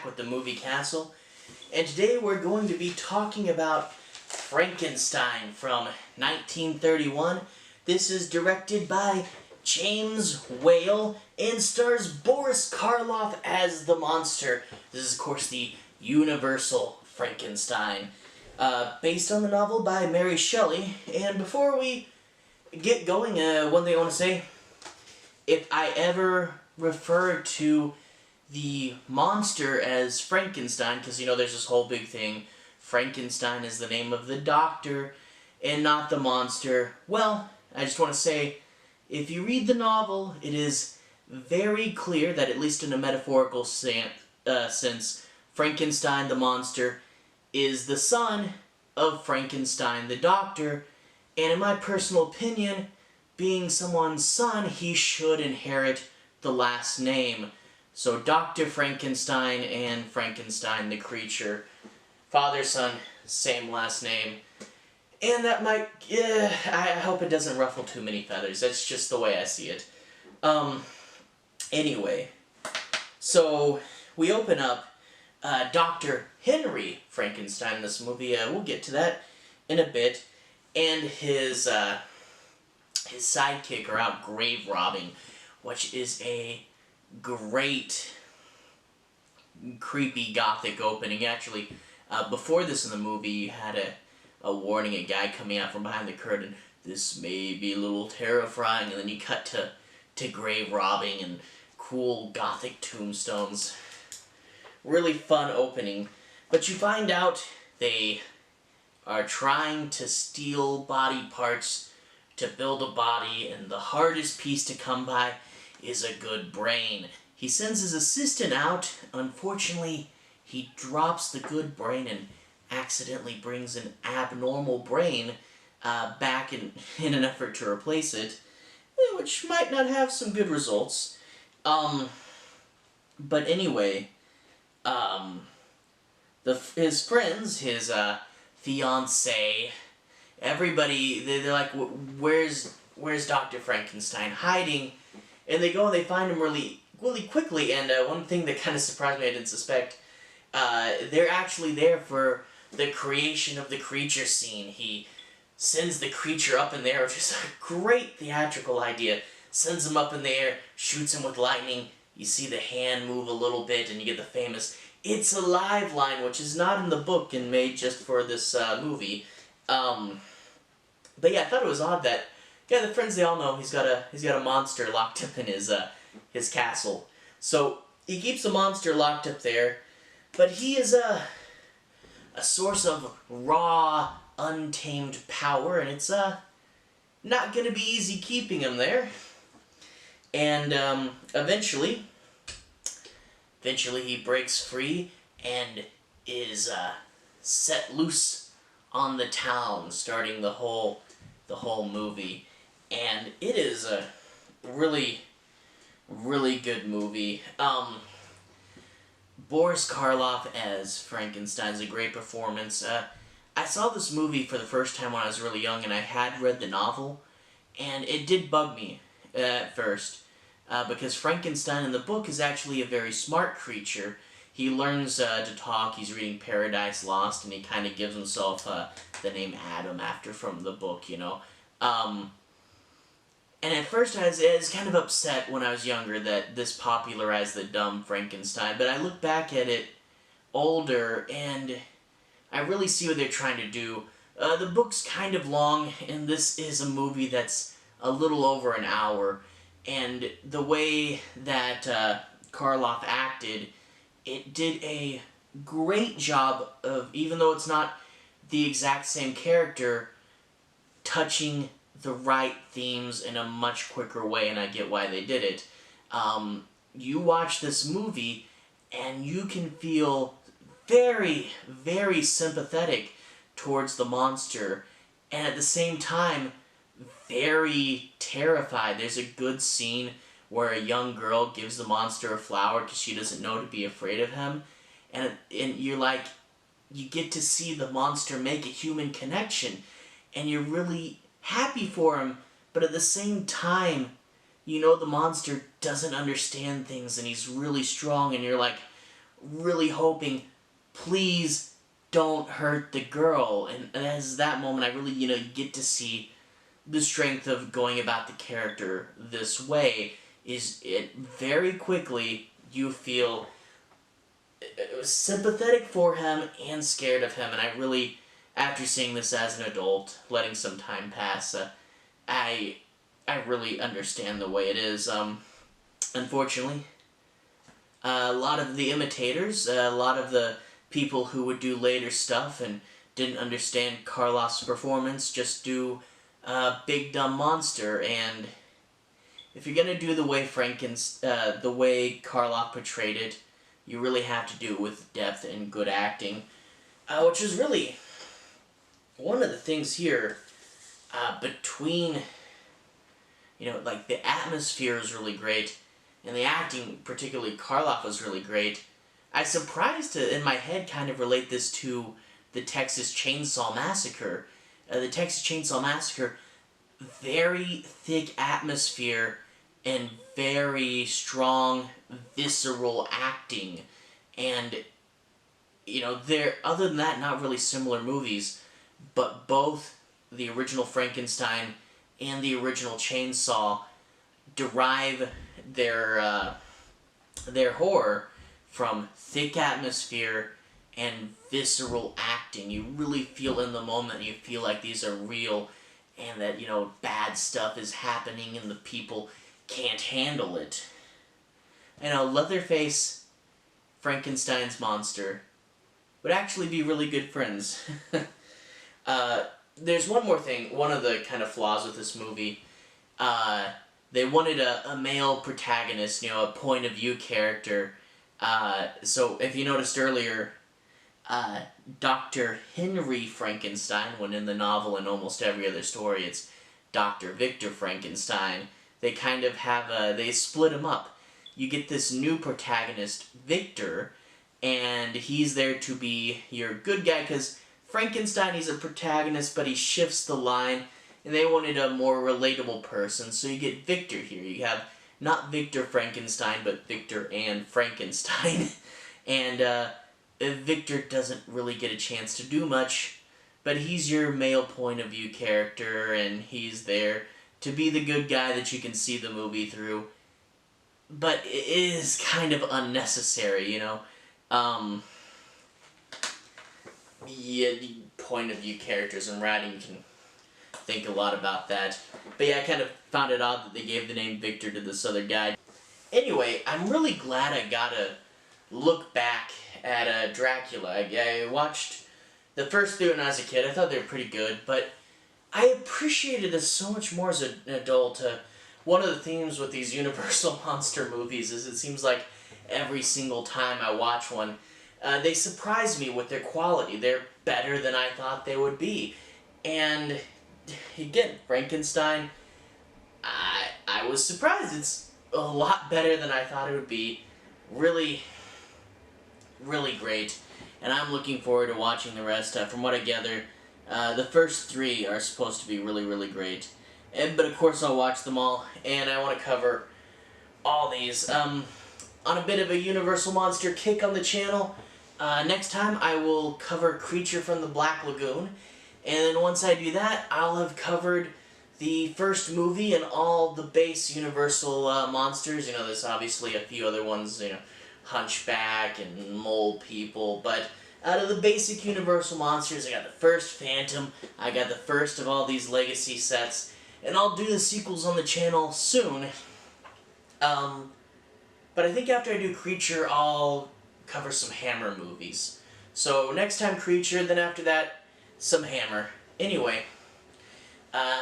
back with the movie Castle, and today we're going to be talking about Frankenstein from 1931. This is directed by James Whale and stars Boris Karloff as the monster. This is, of course, the Universal Frankenstein, based on the novel by Mary Shelly. And before we get going, one thing I want to say, if I ever refer to the monster as Frankenstein, because, you know, there's this whole big thing, Frankenstein is the name of the doctor and not the monster. Well, I just want to say, if you read the novel, it is very clear that, at least in a metaphorical sense, Frankenstein the monster is the son of Frankenstein the doctor, and in my personal opinion, being someone's son, he should inherit the last name. So Dr. Frankenstein and Frankenstein the creature, father, son, same last name. And that might, I hope it doesn't ruffle too many feathers. That's just the way I see it. Anyway, so we open up Dr. Henry Frankenstein in this movie. We'll get to that in a bit. And his sidekick are out grave robbing, which is a great, creepy gothic opening. Actually, before this in the movie, you had a warning, a guy coming out from behind the curtain. This may be a little terrifying, and then you cut to grave robbing and cool gothic tombstones. Really fun opening. But you find out they are trying to steal body parts to build a body, and the hardest piece to come by is a good brain. He sends his assistant out. Unfortunately, he drops the good brain and accidentally brings an abnormal brain back in an effort to replace it, which might not have some good results. But anyway, his friends, his fiancée, everybody, they're like, where's Dr. Frankenstein hiding? And they go and they find him really quickly, and one thing that kind of surprised me, I didn't suspect, they're actually there for the creation of the creature scene. He sends the creature up in the air, which is a great theatrical idea. Sends him up in the air, shoots him with lightning, you see the hand move a little bit, and you get the famous "It's alive" line, which is not in the book and made just for this movie. But yeah, I thought it was odd that, yeah, the friends, they all know he's got a monster locked up in his castle. So he keeps the monster locked up there, but he is a source of raw, untamed power, and it's not gonna be easy keeping him there. And eventually he breaks free and is set loose on the town, starting the whole movie. And it is a really, really good movie. Boris Karloff as Frankenstein is a great performance. I saw this movie for the first time when I was really young, and I had read the novel, and it did bug me at first, because Frankenstein in the book is actually a very smart creature. He learns to talk, he's reading Paradise Lost, and he kind of gives himself the name Adam from the book, you know. And at first I was kind of upset when I was younger that this popularized the dumb Frankenstein, but I look back at it older, and I really see what they're trying to do. The book's kind of long, and this is a movie that's a little over an hour, and the way that Karloff acted, it did a great job of, even though it's not the exact same character, touching the right themes in a much quicker way, and I get why they did it. You watch this movie, and you can feel very, very sympathetic towards the monster, and at the same time, very terrified. There's a good scene where a young girl gives the monster a flower because she doesn't know to be afraid of him, and you're like, you get to see the monster make a human connection, and you're really happy for him, but at the same time, you know the monster doesn't understand things, and he's really strong, and you're like, really hoping, please don't hurt the girl. And as that moment, I really, you get to see the strength of going about the character this way. Is it very quickly you feel sympathetic for him and scared of him, and I really, after seeing this as an adult, letting some time pass, I really understand the way it is. Unfortunately, a lot of the imitators, a lot of the people who would do later stuff and didn't understand Karloff's performance just do Big Dumb Monster, and if you're gonna do the way the way Karloff portrayed it, you really have to do it with depth and good acting, which is really one of the things here between, like the atmosphere is really great, and the acting, particularly Karloff, was really great. I surprised to, in my head, kind of relate this to the Texas Chainsaw Massacre. The Texas Chainsaw Massacre, very thick atmosphere and very strong, visceral acting. And, they're, other than that, not really similar movies, but both the original Frankenstein and the original Chainsaw derive their horror from thick atmosphere and visceral acting. You really feel in the moment, you feel like these are real, and that, bad stuff is happening and the people can't handle it. Leatherface, Frankenstein's monster, would actually be really good friends. There's one more thing, one of the kind of flaws with this movie. They wanted a male protagonist, a point of view character. So if you noticed earlier, Dr. Henry Frankenstein, when in the novel and almost every other story it's Dr. Victor Frankenstein, they kind of have they split him up. You get this new protagonist, Victor, and he's there to be your good guy, because Frankenstein, he's a protagonist, but he shifts the line, and they wanted a more relatable person, so you get Victor here. You have not Victor Frankenstein, but Victor and Frankenstein, and Victor doesn't really get a chance to do much, but he's your male point of view character, and he's there to be the good guy that you can see the movie through. But it is kind of unnecessary, Yeah, the point of view characters and writing, you can think a lot about that. But yeah, I kind of found it odd that they gave the name Victor to this other guy. Anyway, I'm really glad I got to look back at Dracula. I watched the first two when I was a kid. I thought they were pretty good, but I appreciated this so much more as an adult. One of the themes with these Universal monster movies is it seems like every single time I watch one, they surprise me with their quality. They're better than I thought they would be. And again, Frankenstein, I was surprised. It's a lot better than I thought it would be. Really, really great. And I'm looking forward to watching the rest. From what I gather, the first three are supposed to be really, really great. But of course I'll watch them all, and I want to cover all these. On a bit of a Universal Monster kick on the channel, next time I will cover Creature from the Black Lagoon, and then once I do that, I'll have covered the first movie and all the base Universal monsters. There's obviously a few other ones, Hunchback and Mole People, but out of the basic Universal monsters, I got the first Phantom, I got the first of all these legacy sets, and I'll do the sequels on the channel soon. But I think after I do Creature, I'll cover some Hammer movies. So next time Creature, then after that, some Hammer. Anyway,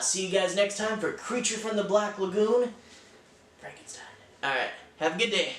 see you guys next time for Creature from the Black Lagoon, Frankenstein. Alright, have a good day.